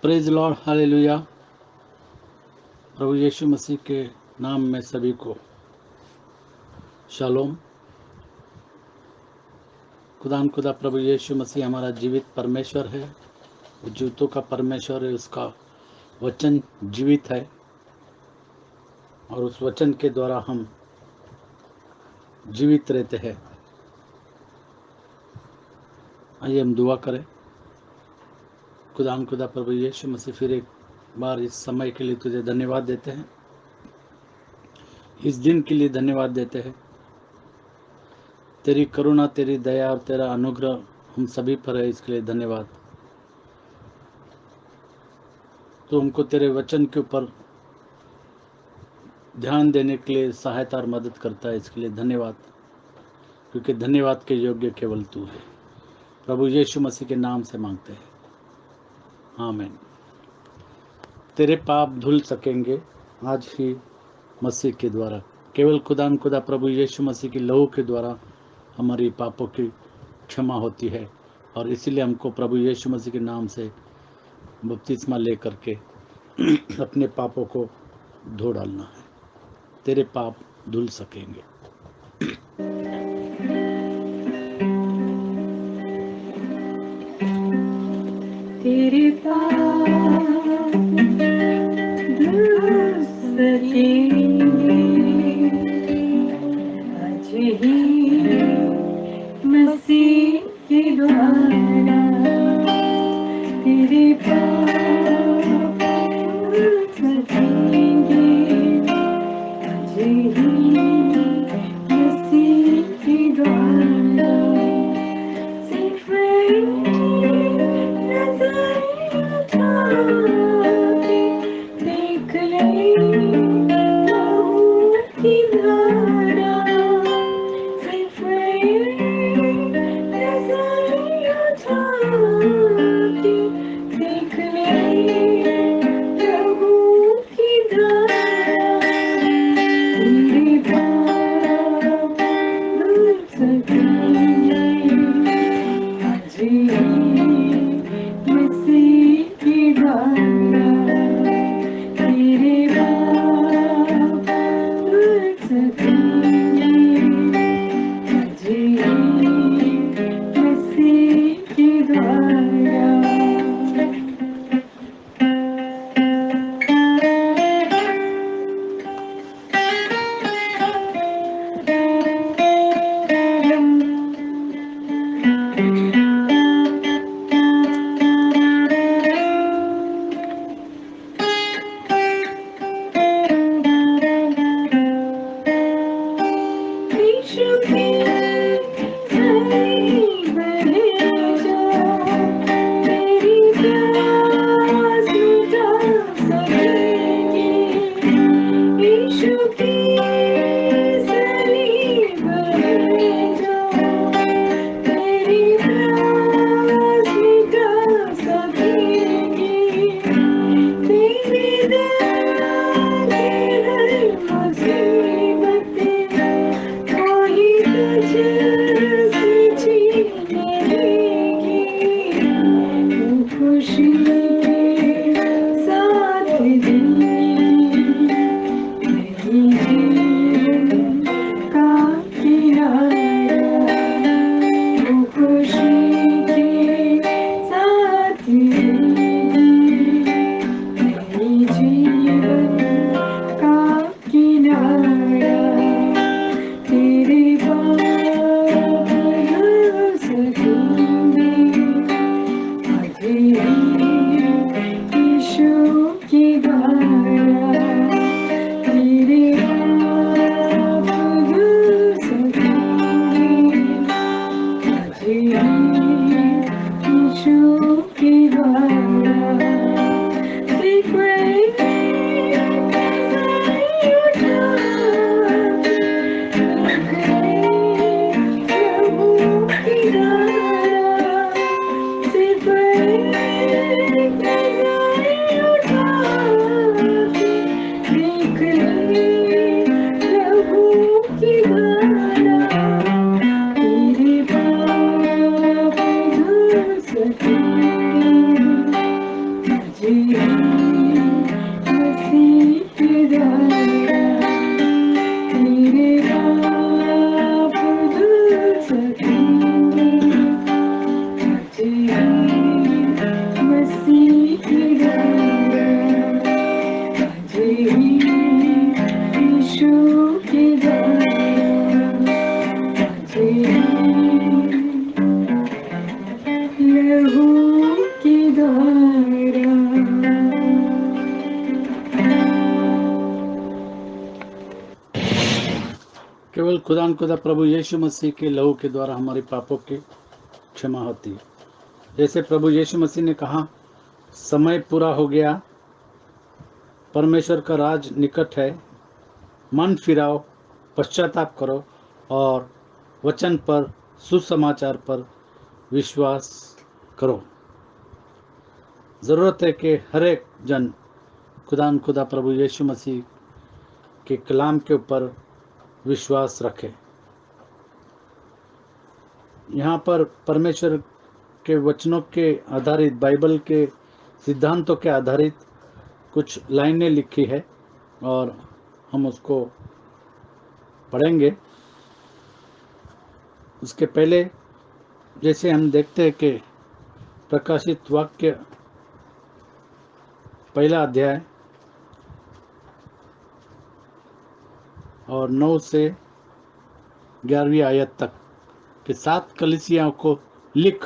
Praise lord, hallelujah. प्रभु यीशु मसीह के नाम में सभी को शालोम। खुदा प्रभु यीशु मसीह हमारा जीवित परमेश्वर है, वो जीवितों का परमेश्वर है। उसका वचन जीवित है और उस वचन के द्वारा हम जीवित रहते हैं। आइए हम दुआ करें। खुदा प्रभु यीशु मसीह, फिर एक बार इस समय के लिए तुझे धन्यवाद देते हैं, इस दिन के लिए धन्यवाद देते हैं। तेरी करुणा, तेरी दया और तेरा अनुग्रह हम सभी पर है, इसके लिए धन्यवाद। तो हमको तेरे वचन के ऊपर ध्यान देने के लिए सहायता और मदद करता है, इसके लिए धन्यवाद, क्योंकि धन्यवाद के योग्य केवल तू है। प्रभु यीशु मसीह के नाम से मांगते हैं, आमीन। तेरे पाप धुल सकेंगे आज ही मसीह के द्वारा। केवल खुदा प्रभु यीशु मसीह की लहू के द्वारा हमारी पापों की क्षमा होती है, और इसीलिए हमको प्रभु यीशु मसीह के नाम से बपतिस्मा लेकर के अपने पापों को धो डालना है। तेरे पाप धुल सकेंगे। तेरे पाप धुल सकेंगे आज ही मसीह के द्वारा। तेरे पाप धुल सकेंगे आज ही मसीह के द्वारा। सिर्फ देख ले लहू की धारा, सिर्फ नजर उठा के देख ले लहू की धारा। तेरे पाप धुल सकेंगे आज मसीह की द्वारा। तेरे पाप धुल सकेंगे आज मसीह की द्वारा। यीशु की गली बने जो तेरी प्यास मिटा सकेंगे। यीशु की गली बने जो तेरी प्यास मिटा सकेंगे। तेरी दया की हर मुसीबत कोई तुझसे छीने लेगी। वो खुशी के साथ देगी नहीं जीवन का किनारा। वो खुशी के साथ देगी नहीं जीवन का किनारा। तेरे पाप धुल सकेंगे आज यीशु की द्वारा। तेरे पाप धुल सकेंगे आज यीशु की द्वारा। मसीह के द्वारा तेरे पाप धुल सकेंगे। मुझे मसीह के द्वारा मुझे यीशु के द्वारा मुझे लहू के द्वारा। केवल खुदा न खुदा प्रभु यीशु मसीह के लहू के द्वारा हमारे पापों की क्षमा होती है। जैसे प्रभु यीशु मसीह ने कहा, समय पूरा हो गया, परमेश्वर का राज निकट है, मन फिराओ, पश्चाताप करो और वचन पर, सुसमाचार पर विश्वास करो। ज़रूरत है कि हर एक जन खुदा न खुदा प्रभु यीशु मसीह के कलाम के ऊपर विश्वास रखे। यहाँ पर परमेश्वर के वचनों के आधारित, बाइबल के सिद्धांतों के आधारित कुछ लाइनें लिखी है और हम उसको पढ़ेंगे। उसके पहले जैसे हम देखते हैं कि प्रकाशित वाक्य पहला अध्याय और 9 से 11वीं आयत तक के 7 कलीसियाओं को लिख,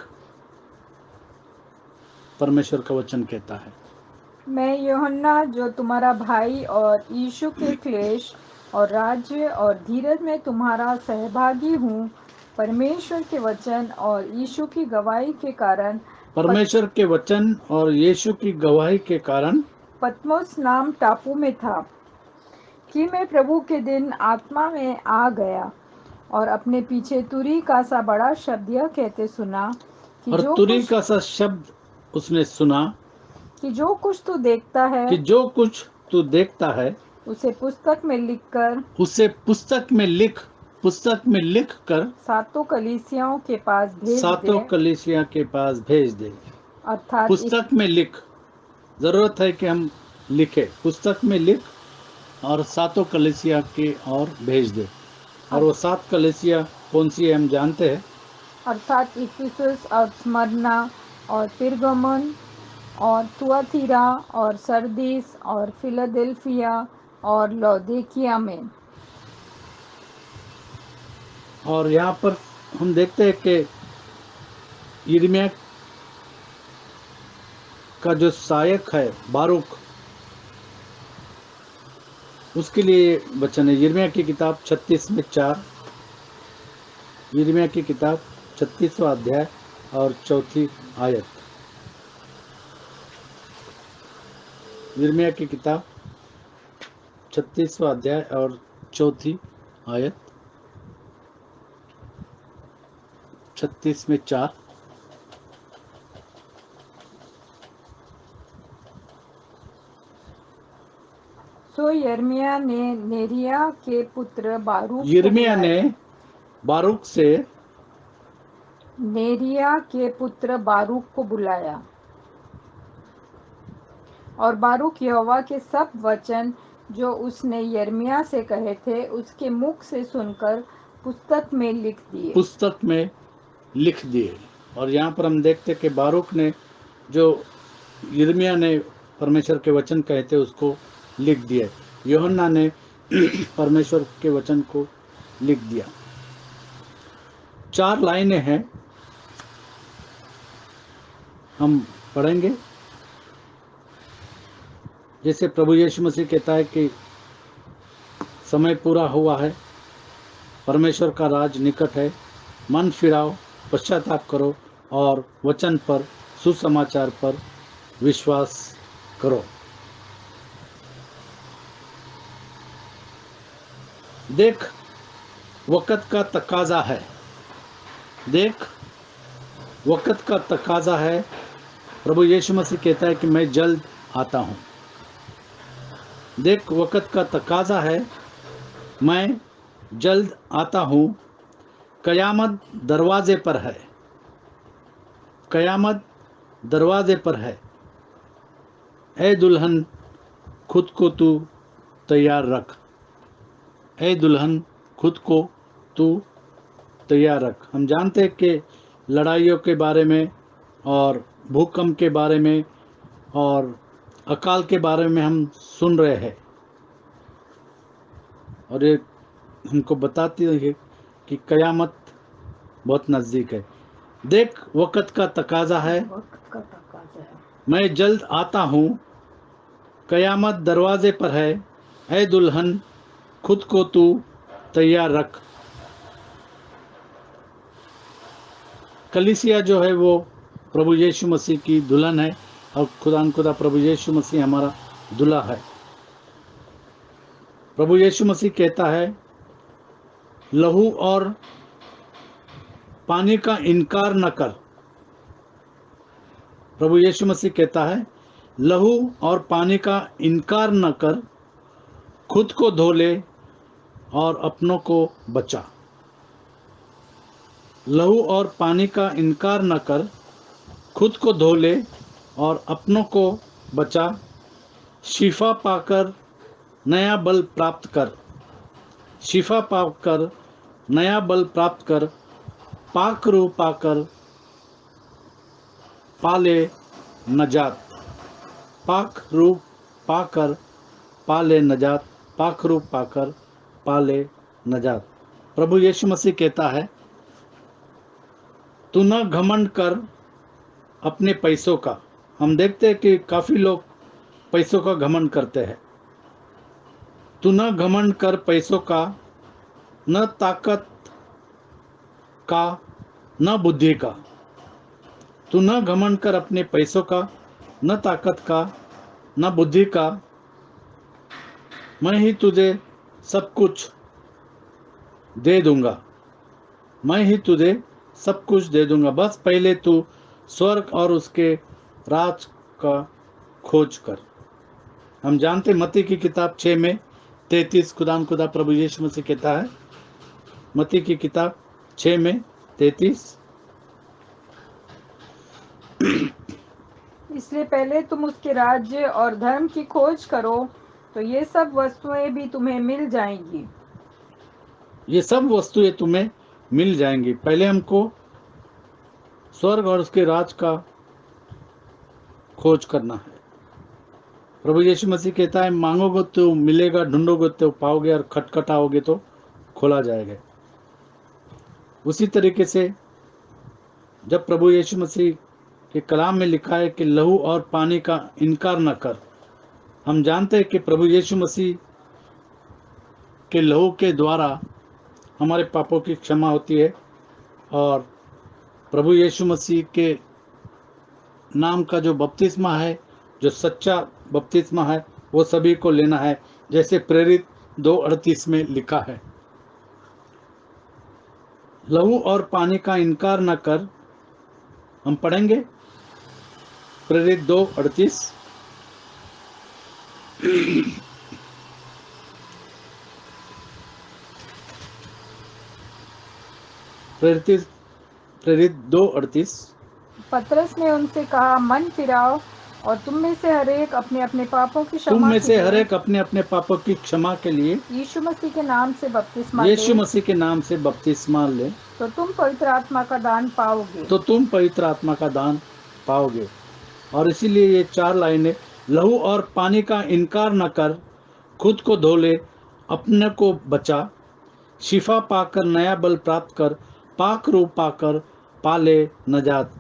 परमेश्वर का वचन कहता है। मैं यूहन्ना, जो तुम्हारा भाई और यीशु के क्लेश और राज्य और धीरज में तुम्हारा सहभागी हूँ, परमेश्वर के वचन और यीशु की गवाही के कारण परमेश्वर के वचन और यीशु की गवाही के कारण पतमोस नाम टापू में था कि मैं प्रभु के दिन आत्मा में आ गया और अपने पीछे तुरी का सा बड़ा शब्द यह कहते सुना कि और तुरी का सा शब्द उसने सुना कि जो कुछ तू देखता है कि जो कुछ तू देखता है उसे पुस्तक में लिखकर उसे पुस्तक में लिख कर सातों कलीसियाओं के पास भेज सातों दे। कलीसिया के पास भेज दे। अर्थात पुस्तक में लिख, जरूरत है कि हम लिखे, पुस्तक में लिख और सातों कलीसिया के और भेज दे। और वो 7 कलीसिया कौन सी है हम जानते हैं। अर्थात इफिसुस और स्मरना और पिरगमन और तुआतीरा और सरदीस और फिलाडेल्फिया और लौदीकिया में। और यहाँ पर हम देखते हैं कि यिर्मयाह का जो सहायक है बारूक, उसके लिए वचन है। यिर्मयाह की किताब 36 में 4, यिर्मयाह की किताब 36वां अध्याय और 4थी आयत। यिर्मयाह की किताब 36वां अध्याय और 4थी आयत। 36 में 4। सो यिर्मयाह ने नेरिया के पुत्र बारूक को यिर्मयाह ने बुलाया। बारूक से नेरिया के पुत्र बारूक को बुलाया और बारूक यहोवा के सब वचन जो उसने यिर्मयाह से कहे थे उसके मुख से सुनकर पुस्तक में लिख दिए। और यहाँ पर हम देखते कि बारूक ने, जो यिर्मयाह ने परमेश्वर के वचन कहे थे, उसको लिख दिया। यूहन्ना ने परमेश्वर के वचन को लिख दिया। 4 लाइनें हैं, हम पढ़ेंगे। जैसे प्रभु यीशु मसीह कहता है कि समय पूरा हुआ है, परमेश्वर का राज निकट है, मन फिराओ, पश्चाताप करो और वचन पर, सुसमाचार पर विश्वास करो। देख वक़्त का तकाजा है, देख वक़्त का तकाजा है। प्रभु यीशु मसीह कहता है कि मैं जल्द आता हूँ। देख वक़्त का तकाजा है, मैं जल्द आता हूँ। कयामत दरवाजे पर है, कयामत दरवाजे पर है। ए दुल्हन खुद को तू तैयार रख, ए दुल्हन खुद को तू तैयार रख। हम जानते हैं कि लड़ाइयों के बारे में और भूकंप के बारे में और अकाल के बारे में हम सुन रहे हैं, और ये हमको बताती है कि कयामत बहुत नज़दीक है। देख वक़्त का तकाजा है, वक्त का तकाजा है। मैं जल्द आता हूँ, कयामत दरवाजे पर है, ऐ दुल्हन खुद को तू तैयार रख। कलीसिया जो है वो प्रभु यीशु मसीह की दुल्हन है, और खुदा प्रभु यीशु मसीह हमारा दूल्हा है। प्रभु यीशु मसीह कहता है, लहू और पानी का इनकार न कर। प्रभु यीशु मसीह कहता है, लहू और पानी का इनकार न कर, खुद को धो ले और अपनों को बचा। लहू और पानी का इनकार न कर, खुद को धो ले और अपनों को बचा। शिफा पाकर नया बल प्राप्त कर, शिफा पाकर नया बल प्राप्त कर, पाक रूह पाकर पाले नजात, पाक रूह पाकर पाले नजात, पाक रूह पाकर पाले नजात। प्रभु यीशु मसीह कहता है, तू न घमंड कर अपने पैसों का। हम देखते हैं कि काफ़ी लोग पैसों का घमंड करते हैं। तू न घमंड कर पैसों का, न ताकत का, न बुद्धि का। तू न घमंड कर अपने पैसों का, न ताकत का, न बुद्धि का। मैं ही तुझे सब कुछ दे दूंगा, मैं ही तुझे सब कुछ दे दूंगा। बस पहले तू स्वर्ग और उसके राज का खोज कर। हम जानते मत्ती की किताब 6 में 33 खुदा प्रभु यीशु मसीह कहता है, मत्ती की किताब 6 में 33, इसलिए पहले तुम उसके राज्य और धर्म की खोज करो, तो ये सब वस्तुएं भी तुम्हें मिल जाएंगी। ये सब वस्तुएं तुम्हें मिल जाएंगी। पहले हमको स्वर्ग और उसके राज का खोज करना है। प्रभु यीशु मसीह कहता है, मांगोगे तो मिलेगा, ढूंढोगे तो पाओगे, और खटखटाओगे तो खोला जाएगा। उसी तरीके से जब प्रभु यीशु मसीह के कलाम में लिखा है कि लहू और पानी का इनकार न कर, हम जानते हैं कि प्रभु यीशु मसीह के लहू के द्वारा हमारे पापों की क्षमा होती है, और प्रभु यीशु मसीह के नाम का जो बपतिस्मा है, जो सच्चा बपतिस्मा है, वो सभी को लेना है, जैसे प्रेरित 2:38 में लिखा है। लहू और पानी का इनकार न कर, हम पढ़ेंगे प्रेरित 2:38। प्रेरित 2:38। पतरस ने उनसे कहा, मन फिराओ और तुम में से हर एक अपने अपने पापों की तुम क्षमा में के से हर लिए एक अपने अपने पापों की क्षमा के लिए यीशु मसीह के नाम से बपतिस्मा यीशु ले, मसीह के नाम से बपतिस्मा ले, तो तुम पवित्र आत्मा का दान पाओगे। तो तुम पवित्र आत्मा का दान पाओगे। और इसीलिए ये 4 लाइनें, लहू और पानी का इनकार न कर, खुद को धो ले, अपने को बचा, शिफा पाकर नया बल प्राप्त कर, पाक रूह पाकर पाले नजात,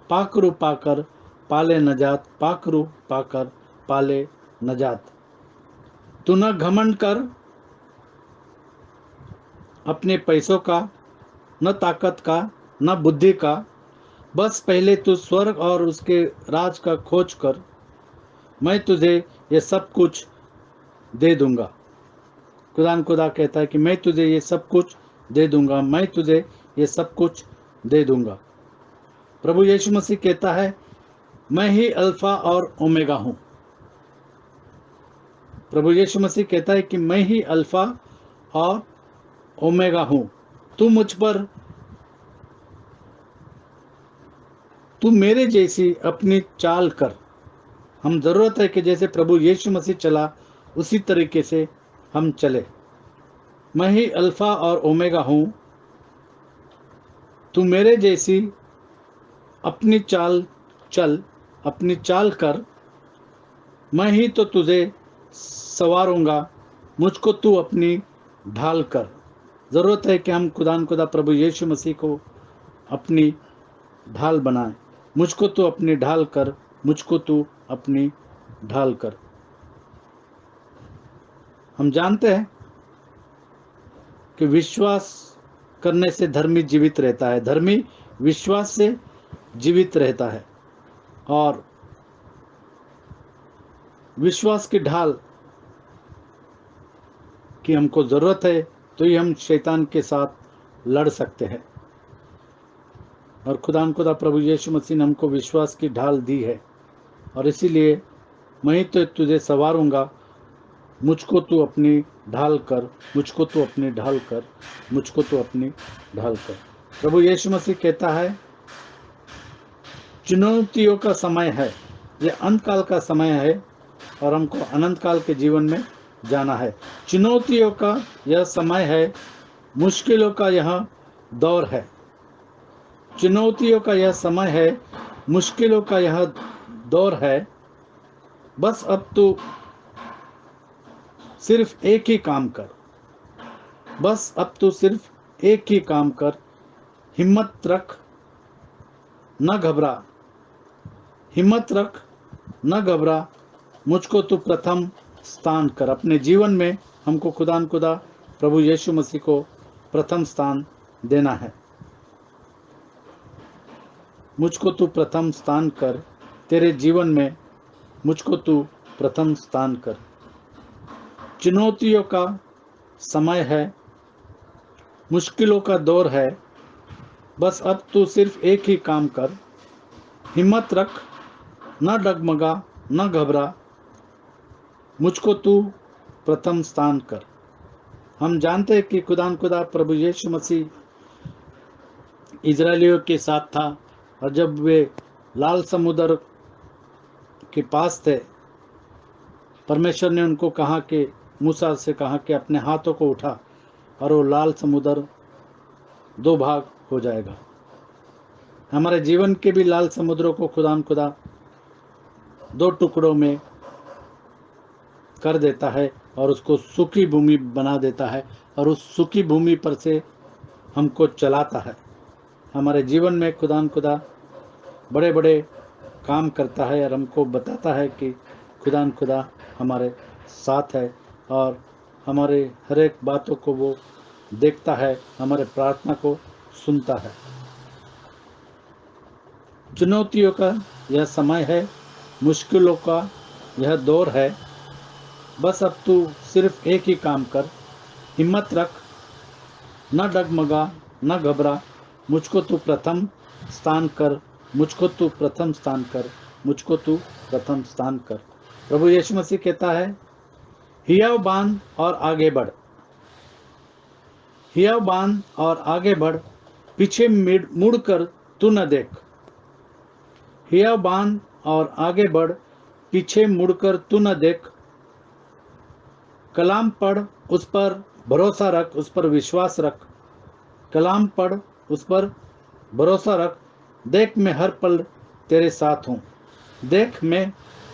पाक रूह पाकर पाले नजात, पाक रूह पाकर पाले नजात। तू न घमंड कर अपने पैसों का, न ताकत का, न बुद्धि का। बस पहले तू स्वर्ग और उसके राज का खोज कर, मैं तुझे ये सब कुछ दे दूंगा। खुदा कहता है कि मैं तुझे ये सब कुछ दे दूंगा, मैं तुझे ये सब कुछ दे दूंगा। प्रभु यीशु मसीह कहता है, मैं ही अल्फा और ओमेगा हूं। प्रभु यीशु मसीह कहता है कि मैं ही अल्फा और ओमेगा हूं। तू मेरे जैसी अपनी चाल कर, हम ज़रूरत है कि जैसे प्रभु यीशु मसीह चला उसी तरीके से हम चले। मैं ही अल्फ़ा और ओमेगा हूँ, तू मेरे जैसी अपनी चाल चल, अपनी चाल कर, मैं ही तो तुझे संवारूंगा, मुझको तू अपनी ढाल कर। ज़रूरत है कि हम खुदा प्रभु यीशु मसीह को अपनी ढाल बनाएं। मुझको तू अपनी ढाल कर, मुझको तू अपनी ढाल कर। हम जानते हैं कि विश्वास करने से धर्मी जीवित रहता है, धर्मी विश्वास से जीवित रहता है। और विश्वास की ढाल की हमको ज़रूरत है, तो ही हम शैतान के साथ लड़ सकते हैं। और खुदा प्रभु यीशु मसीह ने हमको विश्वास की ढाल दी है, और इसीलिए मैं ही तो तुझे संवारूंगा, मुझको तू अपनी ढाल कर, मुझको तू अपनी ढाल कर, मुझको तू अपनी ढाल कर। प्रभु यीशु मसीह कहता है चुनौतियों का समय है, ये अंत काल का समय है और हमको अनंत काल के जीवन में जाना है। चुनौतियों का यह समय है, मुश्किलों का यह दौर है। चुनौतियों का यह समय है, मुश्किलों का यह दौर है। बस अब तू सिर्फ एक ही काम कर, बस अब तू सिर्फ एक ही काम कर। हिम्मत रख, न घबरा, हिम्मत रख, न घबरा, मुझको तू प्रथम स्थान कर। अपने जीवन में हमको खुदा प्रभु यीशु मसीह को प्रथम स्थान देना है। मुझको तू प्रथम स्थान कर, तेरे जीवन में मुझको तू प्रथम स्थान कर। चुनौतियों का समय है, मुश्किलों का दौर है, बस अब तू सिर्फ एक ही काम कर। हिम्मत रख, न डगमगा, न घबरा, मुझको तू प्रथम स्थान कर। हम जानते हैं कि खुदा प्रभु यीशु मसीह इजरायलियों के साथ था, और जब वे लाल समुद्र के पास थे, परमेश्वर ने उनको कहा कि मूसा से कहा कि अपने हाथों को उठा, और वो लाल समुद्र दो भाग हो जाएगा। हमारे जीवन के भी लाल समुद्रों को खुदा दो टुकड़ों में कर देता है और उसको सूखी भूमि बना देता है, और उस सूखी भूमि पर से हमको चलाता है। हमारे जीवन में खुदा बड़े बड़े काम करता है और हमको बताता है कि खुदा हमारे साथ है, और हमारे हर एक बातों को वो देखता है, हमारे प्रार्थना को सुनता है। चुनौतियों का यह समय है, मुश्किलों का यह दौर है, बस अब तू सिर्फ एक ही काम कर। हिम्मत रख, न डगमगा, न घबरा, मुझको तू प्रथम स्थान कर, मुझको तू प्रथम स्थान कर, मुझको तू प्रथम स्थान कर। प्रभु यीशु मसीह कहता है हियाव बांध और आगे बढ़, हियाव बांध और आगे बढ़, पीछे मुड़कर तू न देख। हियाव बांध और आगे बढ़, पीछे मुड़कर तू न देख। कलाम पढ़, उस पर भरोसा रख, उस पर विश्वास रख। कलाम पढ़, उस पर भरोसा रख। देख मैं हर पल तेरे साथ हूँ, देख मैं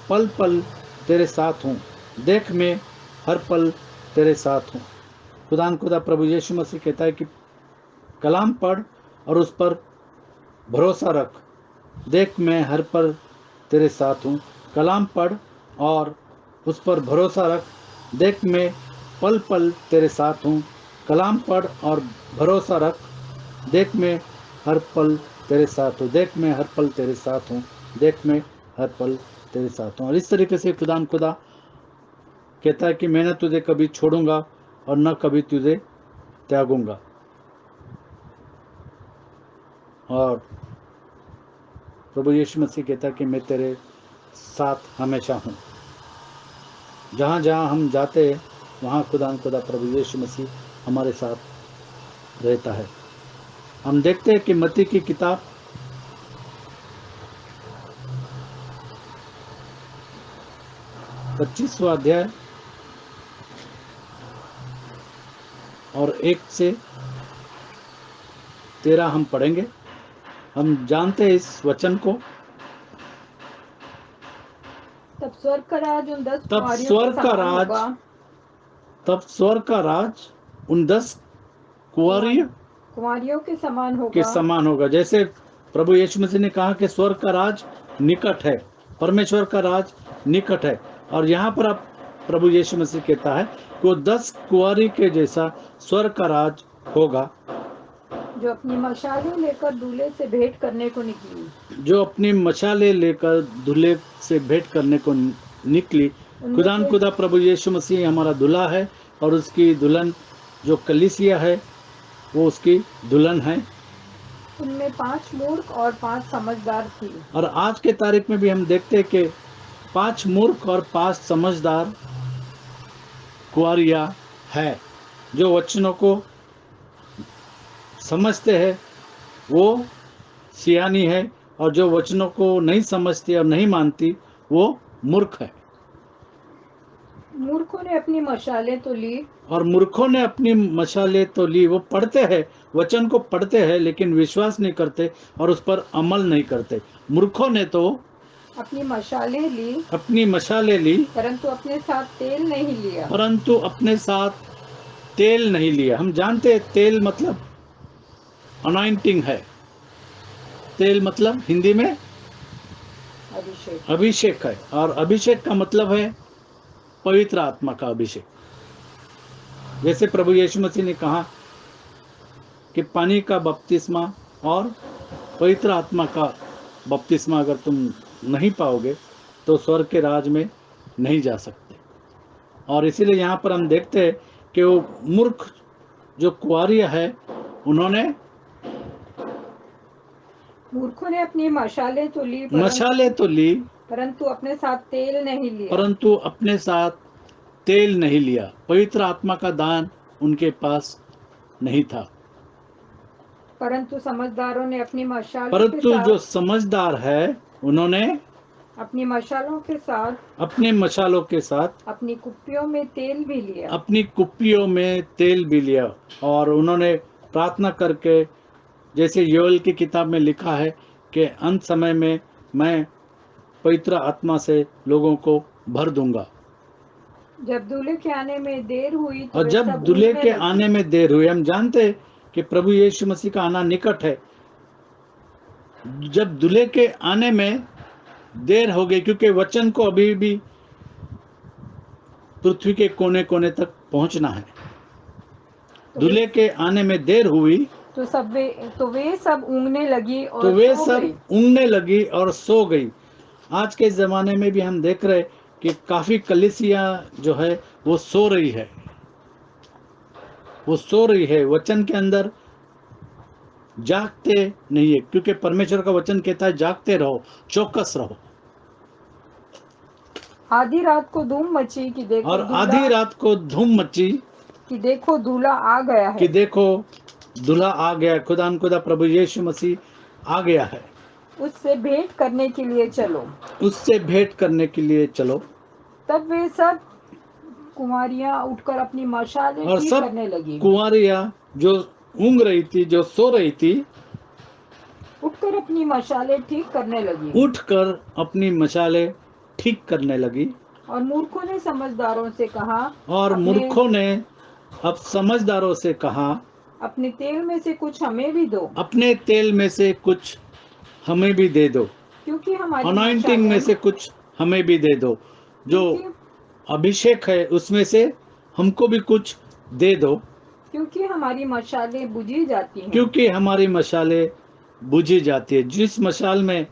पल पल तेरे साथ हूँ, देख मैं हर पल तेरे साथ हूँ। खुदा प्रभु यीशु मसीह कहता है कि कलाम पढ़ और उस पर भरोसा रख। देख मैं हर पल तेरे साथ हूँ। कलाम पढ़ और उस पर भरोसा रख। देख मैं पल पल तेरे साथ हूँ। कलाम पढ़ और भरोसा रख। देख मैं हर पल तेरे साथ हूँ, देख मैं हर पल तेरे साथ हूँ, देख मैं हर पल तेरे साथ हूँ। और इस तरीके से खुदा कहता है कि मैं न तुझे कभी छोड़ूंगा और न कभी तुझे त्यागूंगा। और प्रभु यीशु मसीह कहता है कि मैं तेरे साथ हमेशा हूँ। जहाँ जहाँ हम जाते हैं वहाँ खुदा प्रभु यीशु मसीह हमारे साथ रहता है। हम देखते हैं कि मत्ती की किताब 25वां अध्याय और 1 से 13 हम पढ़ेंगे। हम जानते हैं इस वचन को। तब स्वर्ग का राज उन 10 तब कुमारियों स्वर्ग के का समान राज होगा तब स्वर्ग का राज उन 10 कुंवारियों कुमारियों के समान के होगा समान होगा। जैसे प्रभु यीशु मसीह ने कहा कि स्वर्ग का राज निकट है, परमेश्वर का राज निकट है। और यहाँ पर अब प्रभु यीशु मसीह कहता है कि वो 10 कुंवारी के जैसा स्वर्ग का राज होगा, जो अपनी मशालें लेकर दूल्हे से भेंट करने को निकली। जो अपनी मशाले लेकर दूल्हे से भेंट करने को निकली। उनमें खुदान से- खुदा प्रभु यीशु मसीह हमारा दूल्हा है और उसकी दुल्हन जो कलीसिया है वो उसकी दुल्हन है। उनमें 5 मूर्ख और 5 समझदार थी। और आज के तारीख में भी हम देखते हैं कि 5 मूर्ख और 5 समझदार कुंवारियां है, जो वचनों को समझते हैं वो सियानी है, और जो वचनों को नहीं समझती और नहीं मानती वो मूर्ख है। मूर्खों ने अपनी मशालें तो ली, और मूर्खों ने अपनी मशाले तो ली। वो पढ़ते हैं, वचन को पढ़ते हैं, लेकिन विश्वास नहीं करते और उस पर अमल नहीं करते। मूर्खों ने तो अपनी मशालें ली, अपनी मशाले ली, परंतु अपने साथ तेल नहीं लिया। परंतु अपने साथ तेल नहीं लिया। हम जानते हैं तेल मतलब अनॉइंटिंग है। तेल मतलब हिंदी में अभिषेक। अभिषेक है, और अभिषेक का मतलब है पवित्र आत्मा का अभिषेक। जैसे प्रभु यीशु मसीह ने कहा कि पानी का बपतिस्मा और पवित्र आत्मा का बपतिस्मा अगर तुम नहीं पाओगे तो स्वर्ग के राज में नहीं जा सकते। और इसीलिए यहाँ पर हम देखते हैं कि वो मूर्ख जो कुंवारियां है, उन्होंने मूर्खों ने अपनी मशालें तो ली, मशाले तो ली, परंतु अपने साथ तेल नहीं लिया। परंतु अपने साथ तेल नहीं लिया। पवित्र आत्मा का दान उनके पास नहीं था। परंतु समझदारों ने अपनी मशालों के परंतु साथ जो समझदार है उन्होंने अपनी मशालों के साथ अपने मशालों के साथ अपनी कुप्पियों में तेल भी लिया। अपनी कुप्पियों में तेल भी लिया, और उन्होंने प्रार्थना करके, जैसे योएल की किताब में लिखा है कि अंत समय में मैं पवित्र आत्मा से लोगों को भर दूंगा। जब दूल्हे के आने में देर हुई तो और वे जब सब दूल्हे उड़ने के लगे। आने में देर हुई, हम जानते हैं कि प्रभु यीशु मसीह का आना निकट है। जब दूल्हे के आने में देर हो गई, क्योंकि वचन को अभी भी पृथ्वी के कोने कोने तक पहुंचना है। दूल्हे के आने में देर हुई तो वे सब ऊँघने लगी और तो वे सो सब गई। ऊँघने लगी और सो गई। आज के ज़माने में भी हम देख रहे कि काफ़ी कलीसिया जो है वो सो रही है, वो सो रही है, वचन के अंदर जागते नहीं है। क्योंकि परमेश्वर का वचन कहता है जागते रहो, चौकस रहो। आधी रात को धूम मची कि देखो और आधी रात को धूम मची कि देखो दूल्हा आ गया कि है। देखो दूल्हा आ गया। खुदान खुदा प्रभु यीशु मसीह आ गया है, उससे भेंट करने के लिए चलो। उससे भेंट करने के लिए चलो। तब वे सब कुमारियां उठकर अपनी मशालें और ठीक सब करने लगी। कुंवारियां जो ऊँघ रही थी, जो सो रही थी, उठकर अपनी मशालें ठीक करने लगी। उठकर अपनी मशाले ठीक करने लगी। और मूर्खों ने समझदारों से कहा, और अपने- मूर्खों ने अब समझदारों से कहा, अपने तेल में से कुछ हमें भी दो, अपने तेल में से कुछ हमें भी दे दो, क्योंकि हमारी अनॉइंटिंग में से कुछ हमें भी दे दो, जो अभिषेक है उसमें से हमको भी कुछ दे दो, क्योंकि हमारी मशालें बुझी जाती हैं। क्योंकि हमारी मशाले बुझी जाती है। जिस मशाल में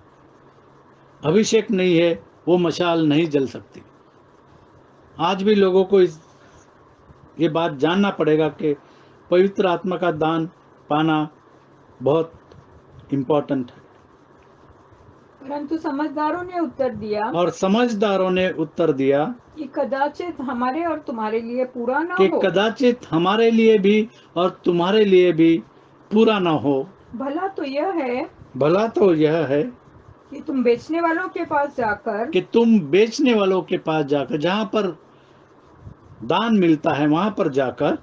अभिषेक नहीं है वो मशाल नहीं जल सकती। आज भी लोगों को ये बात जानना पड़ेगा कि पवित्र आत्मा का दान पाना बहुत इम्पोर्टेंट है। परंतु समझदारों ने उत्तर दिया और समझदारों ने उत्तर दिया कि कदाचित हमारे और तुम्हारे लिए पूरा न कि हो। कदाचित हमारे लिए भी और तुम्हारे लिए भी पूरा ना हो। भला तो यह है भला तो यह है कि तुम बेचने वालों के पास जाकर कि तुम बेचने वालों के पास जाकर, जहां पर दान मिलता है वहां पर जाकर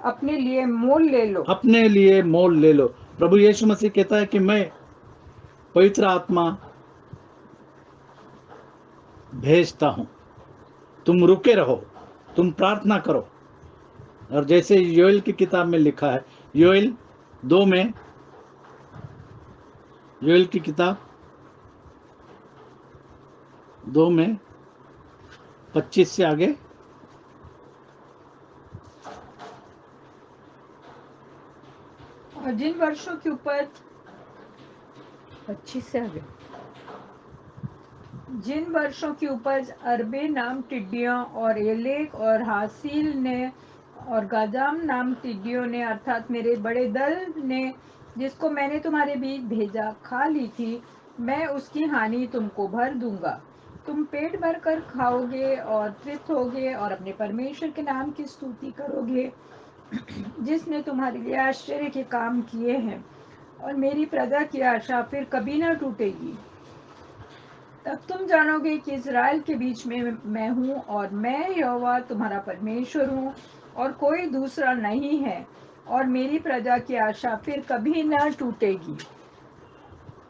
अपने लिए मोल ले लो। अपने लिए मोल ले लो। प्रभु यीशु मसीह कहता है कि मैं पवित्र आत्मा भेजता हूं, तुम रुके रहो, तुम प्रार्थना करो। और जैसे योएल की किताब में लिखा है, योएल 2 में, योएल की किताब 2 में 25 से आगे, और जिन वर्षों की उपज 25 से आगे, जिन वर्षों की उपज अरबे नाम टिड्डियों और एलेक और हासिल ने और गाजाम नाम टिड्डियों ने अर्थात मेरे बड़े दल ने जिसको मैंने तुम्हारे बीच भेजा खा ली थी, मैं उसकी हानि तुमको भर दूंगा। तुम पेट भर कर खाओगे और तृप्त होगे और अपने परमेश्वर के नाम की स्तुति करोगे जिसने तुम्हारे लिए आश्चर्य के काम किए हैं, और मेरी प्रजा की आशा फिर कभी न टूटेगी। तब तुम जानोगे कि इज़राइल के बीच में मैं हूँ और मैं यहोवा तुम्हारा परमेश्वर हूँ और कोई दूसरा नहीं है, और मेरी प्रजा की आशा फिर कभी न टूटेगी।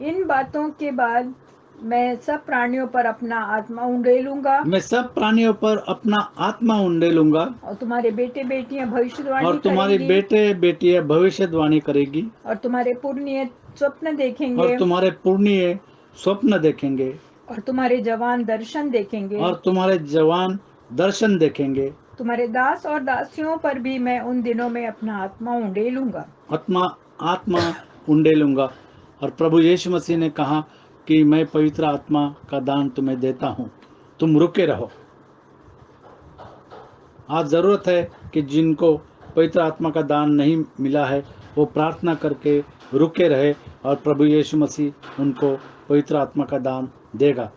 इन बातों के बाद मैं सब प्राणियों पर अपना आत्मा उंडेलूंगा मैं सब प्राणियों पर अपना आत्मा उंडेलूंगा और तुम्हारे बेटे बेटियां भविष्यवाणी और तुम्हारे करेंगी बेटे बेटियां भविष्यवाणी करेगी और तुम्हारे पुण्य स्वप्न और देखेंगे तुम्हारे पुण्य स्वप्न देखेंगे और तुम्हारे जवान दर्शन देखेंगे। और तुम्हारे जवान दर्शन देखेंगे। तुम्हारे दास और दासियों पर भी मैं उन दिनों में अपना आत्मा उंडेलूंगा। आत्मा उंडेलूंगा। और प्रभु यीशु मसीह ने कहा कि मैं पवित्र आत्मा का दान तुम्हें देता हूं, तुम रुके रहो। आज जरूरत है कि जिनको पवित्र आत्मा का दान नहीं मिला है वो प्रार्थना करके रुके रहे और प्रभु यीशु मसीह उनको पवित्र आत्मा का दान देगा।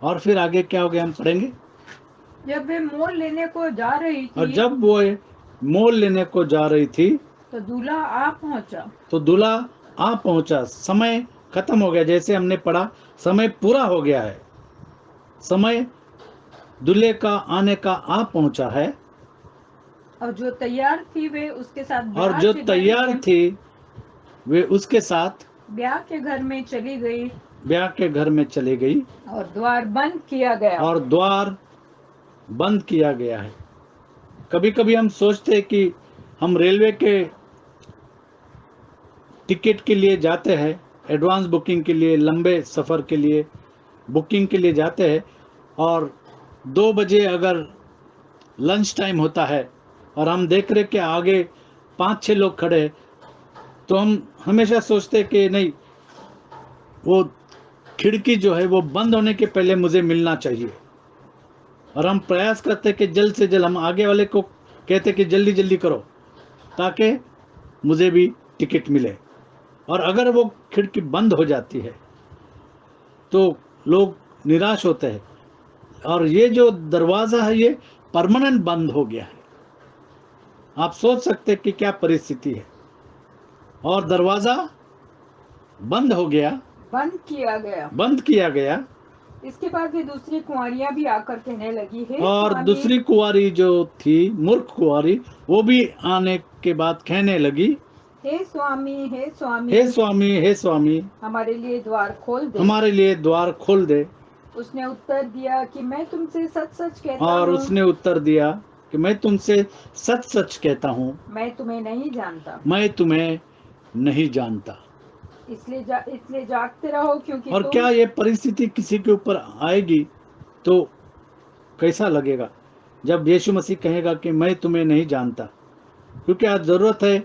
और फिर आगे क्या हो गया हम पढ़ेंगे। जब वे मोल लेने को जा रही और थी जब वो मोल लेने को जा रही थी तो दूल्हा आ पहुंचा। तो दूल्हा आ पहुंचा। समय खत्म हो गया, जैसे हमने पढ़ा समय पूरा हो गया है, समय दूल्हे का आने का आ पहुंचा है। और जो तैयार थी वे उसके साथ और जो तैयार थी वे उसके साथ ब्याह के घर में चली गई ब्याह के घर में चली गई और द्वार बंद किया गया। और द्वार बंद किया गया है। कभी कभी हम सोचते हैं कि हम रेलवे के टिकट के लिए जाते हैं, एडवांस बुकिंग के लिए, लंबे सफ़र के लिए बुकिंग के लिए जाते हैं, और 2 बजे अगर लंच टाइम होता है और हम देख रहे कि आगे 5-6 लोग खड़े हैं, तो हम हमेशा सोचते हैं कि नहीं, वो खिड़की जो है वो बंद होने के पहले मुझे मिलना चाहिए। और हम प्रयास करते हैं कि जल्द से जल्द, हम आगे वाले को कहते हैं कि जल्दी जल्दी करो ताकि मुझे भी टिकट मिले। और अगर वो खिड़की बंद हो जाती है तो लोग निराश होते हैं। और ये जो दरवाज़ा है ये परमानेंट बंद हो गया है। आप सोच सकते हैं कि क्या परिस्थिति है। और दरवाज़ा बंद हो गया, बंद किया गया। इसके बाद ये दूसरी कुंवारियां भी आकर कहने लगी, हे और स्वामी, दूसरी कुंवारी जो थी, मूर्ख कुंवारी, वो भी आने के बाद कहने लगी, हे स्वामी, हे स्वामी, हे स्वामी, हे स्वामी, हमारे लिए द्वार खोल दे। हमारे लिए द्वार खोल दे। उसने उत्तर दिया कि मैं तुमसे सच सच कहता और हूँ, उसने उत्तर दिया कि मैं तुमसे सच सच कहता हूँ, मैं तुम्हें नहीं जानता। मैं तुम्हें नहीं जानता। इसलिए जागते रहो, क्योंकि और तुम क्या ये परिस्थिति किसी के ऊपर आएगी तो कैसा लगेगा जब यीशु मसीह कहेगा कि मैं तुम्हें नहीं जानता। क्योंकि आज ज़रूरत है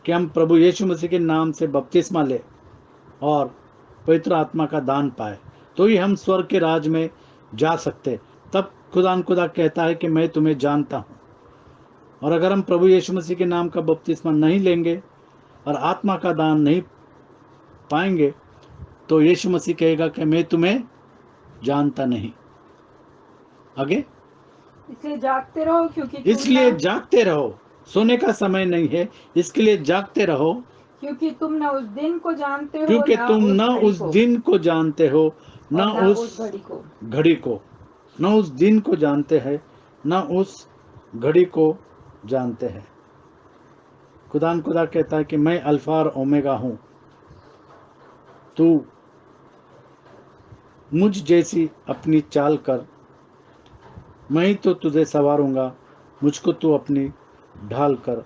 कि हम प्रभु यीशु मसीह के नाम से बपतिस्मा ले और पवित्र आत्मा का दान पाए, तो ही हम स्वर्ग के राज में जा सकते। तब खुदा कहता है कि मैं तुम्हें जानता हूँ। और अगर हम प्रभु यीशु मसीह के नाम का बपतिस्मा नहीं लेंगे और आत्मा का दान नहीं पाएंगे तो यीशु मसीह कहेगा कि मैं तुम्हें जानता नहीं। आगे, इसलिए जागते रहो, क्योंकि इसलिए जागते रहो, सोने का समय नहीं है, इसके लिए जागते रहो, क्योंकि तुम न उस दिन को जानते हो, क्योंकि तुम न घड़ी उस को, दिन को जानते हो, न और न उस घड़ी को। घड़ी को, न उस दिन को जानते हैं, न उस घड़ी को जानते हैं। खुदा कहता है कि मैं अल्फा और ओमेगा हूं, तू मुझ जैसी अपनी चाल कर, मैं ही तो तुझे संवारूंगा, मुझको तू अपनी ढाल कर।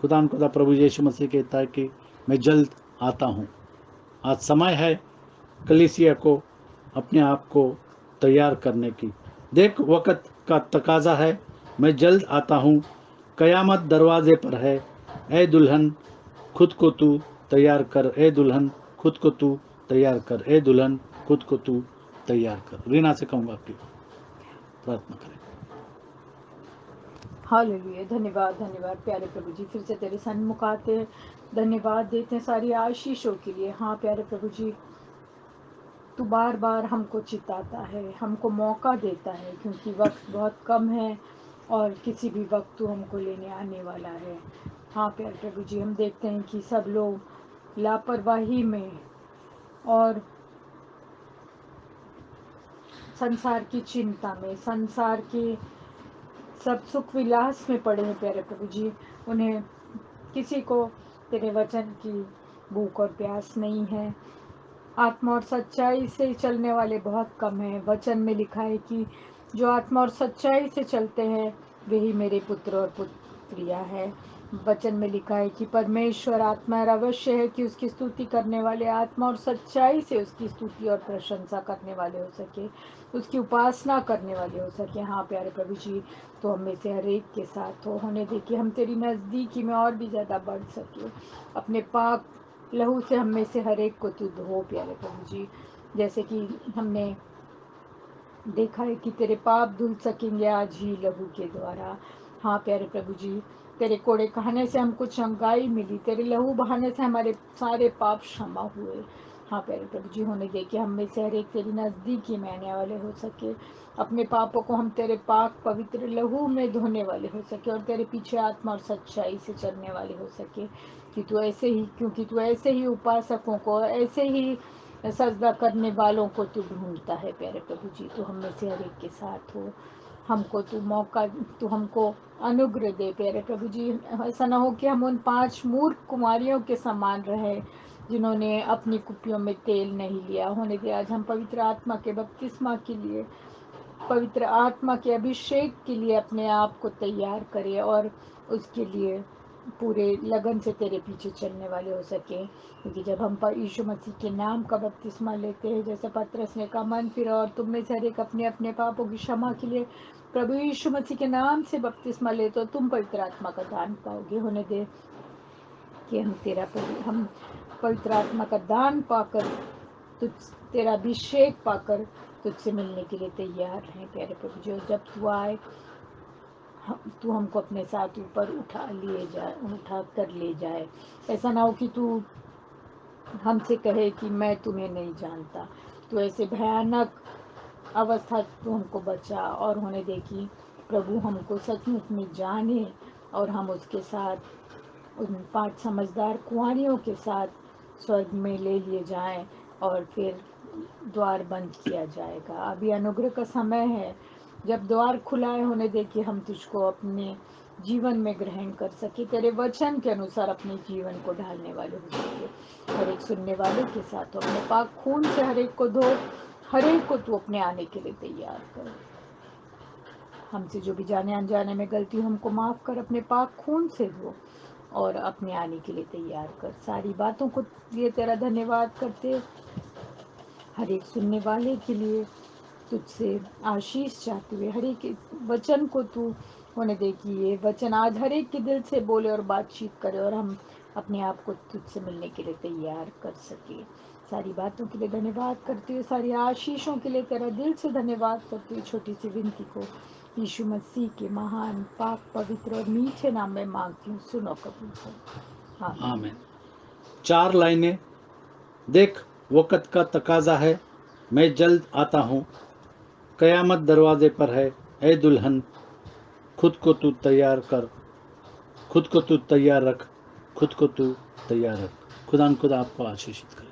खुदा प्रभु यीशु मसीह कहता है कि मैं जल्द आता हूं। आज समय है कलीसिया को अपने आप को तैयार करने की। देख, वक़्त का तकाजा है, मैं जल्द आता हूँ, कयामत दरवाजे पर है। ए दुल्हन खुद को तू तैयार कर, ए दुल्हन खुद को तू तैयार कर, ए दुल्हन खुद को तू तैयार कर। रीना से कहूँगा कि प्रार्थना करें। हालेलुया, धन्यवाद धन्यवाद प्यारे प्रभु जी, फिर से तेरे सन्मुख आते हैं, धन्यवाद देते हैं सारी आशीषों के लिए। हाँ प्यारे प्रभु जी, तू बार बार हमको चिताता है, हमको मौका देता है, क्योंकि वक्त बहुत कम है और किसी भी वक्त तू हमको लेने आने वाला है। हाँ प्यारे प्रभु जी, हम देखते हैं कि सब लोग लापरवाही में और संसार की चिंता में, संसार के सब सुख विलास में पड़े हैं प्यारे प्रभु जी। उन्हें किसी को तेरे वचन की भूख और प्यास नहीं है। आत्मा और सच्चाई से चलने वाले बहुत कम हैं। वचन में लिखा है कि जो आत्मा और सच्चाई से चलते हैं वही मेरे पुत्र और पुत्रियां हैं। वचन में लिखा है कि परमेश्वर आत्मा और अवश्य है कि उसकी स्तुति करने वाले आत्मा और सच्चाई से उसकी स्तुति और प्रशंसा करने वाले हो सके, उसकी उपासना करने वाले हो सके। हाँ प्यारे प्रभु जी, तो हम में से हर एक के साथ हो होने दे कि हम तेरी नज़दीकी में और भी ज़्यादा बढ़ सके। अपने पाक लहू से हम में से हर एक को तू धो प्यारे प्रभु जी। जैसे कि हमने देखा है कि तेरे पाप धुल सकेंगे आज ही लहू के द्वारा। हाँ प्यारे प्रभु जी, तेरे कोड़े कहने से हमको चंगाई मिली, तेरे लहू बहाने से हमारे सारे पाप क्षमा हुए। हाँ प्यारे प्रभु जी, होने दे कि हम में से हर एक तेरी नज़दीकी में आने वाले हो सके, अपने पापों को हम तेरे पाक पवित्र लहू में धोने वाले हो सके और तेरे पीछे आत्मा और सच्चाई से चलने वाले हो सके। कि तू ऐसे ही, क्योंकि तू ऐसे ही उपासकों को, ऐसे ही सजदा करने वालों को तू ढूंढता है प्यारे प्रभु जी। तो हम में से हर एक के साथ हो, हमको तू मौका, तू हमको अनुग्रह दे प्यारे प्रभु जी। ऐसा ना हो कि हम उन 5 मूर्ख कुमारियों के समान रहे जिन्होंने अपनी कुप्पियों में तेल नहीं लिया। होने दे आज हम पवित्र आत्मा के बपतिस्मा के लिए, पवित्र आत्मा के अभिषेक के लिए अपने आप को तैयार करें और उसके लिए पूरे लगन से तेरे पीछे चलने वाले हो सके। क्योंकि जब हम यीशु मसीह के नाम का बपतिस्मा लेते हैं, जैसे पतरस ने कहा, मन फिर और तुम में से हर एक अपने अपने पापों की क्षमा के लिए प्रभु यीशु मसीह के नाम से बपतिस्मा ले, तो तुम पवित्र आत्मा का दान पाओगे। होने दे कि हम पवित्र आत्मा का दान पाकर, तुझ तेरा अभिषेक पाकर तुझसे मिलने के लिए तैयार हैं प्यारे प्रभु जी। जब तू आए, तू हमको अपने साथ ऊपर उठा कर ले जाए। ऐसा ना हो कि तू हमसे कहे कि मैं तुम्हें नहीं जानता। तो ऐसे भयानक अवस्था तू हमको बचा और होने दे कि प्रभु हमको सचमुच में जाने और हम उसके साथ उन 5 समझदार कुंवारियों के साथ स्वर्ग में ले लिए जाएं और फिर द्वार बंद किया जाएगा। अभी अनुग्रह का समय है, जब द्वार खुला है। होने दे कि हम तुझको अपने जीवन में ग्रहण कर सके, तेरे वचन के अनुसार अपने जीवन को ढालने वाले हो सके। हर एक सुनने वाले के साथ तो अपने पाक खून से हर एक को धो, हर एक को तू अपने आने के लिए तैयार कर। हमसे जो भी जाने अनजाने में गलती हमको माफ़ कर, अपने पाक खून से धो और अपने आने के लिए तैयार कर। सारी बातों को लिए तेरा धन्यवाद करते, हर एक सुनने वाले के लिए तुझसे आशीष चाहते हुए हर एक वचन को तू होने दे कि ये वचन आज हर एक के दिल से बोले और बातचीत करे और हम अपने आप को तुझसे मिलने के लिए तैयार कर सके। सारी बातों के लिए धन्यवाद करते हुए, सारी आशीषों के लिए तेरा दिल से धन्यवाद करते हुए, छोटी सी विनती को यीशु मसीह के महान पाक पवित्र और मीठे नाम में मांगती हूँ, सुनो कबूल कर। आमीन। 4 लाइनें। देख, वक़्त का तकाजा है, मैं जल्द आता हूँ, कयामत दरवाजे पर है। ए दुल्हन खुद को तू तैयार कर, खुद को तू तैयार रख, खुद को तू तैयार रख। खुदा आपको आशीषित करे।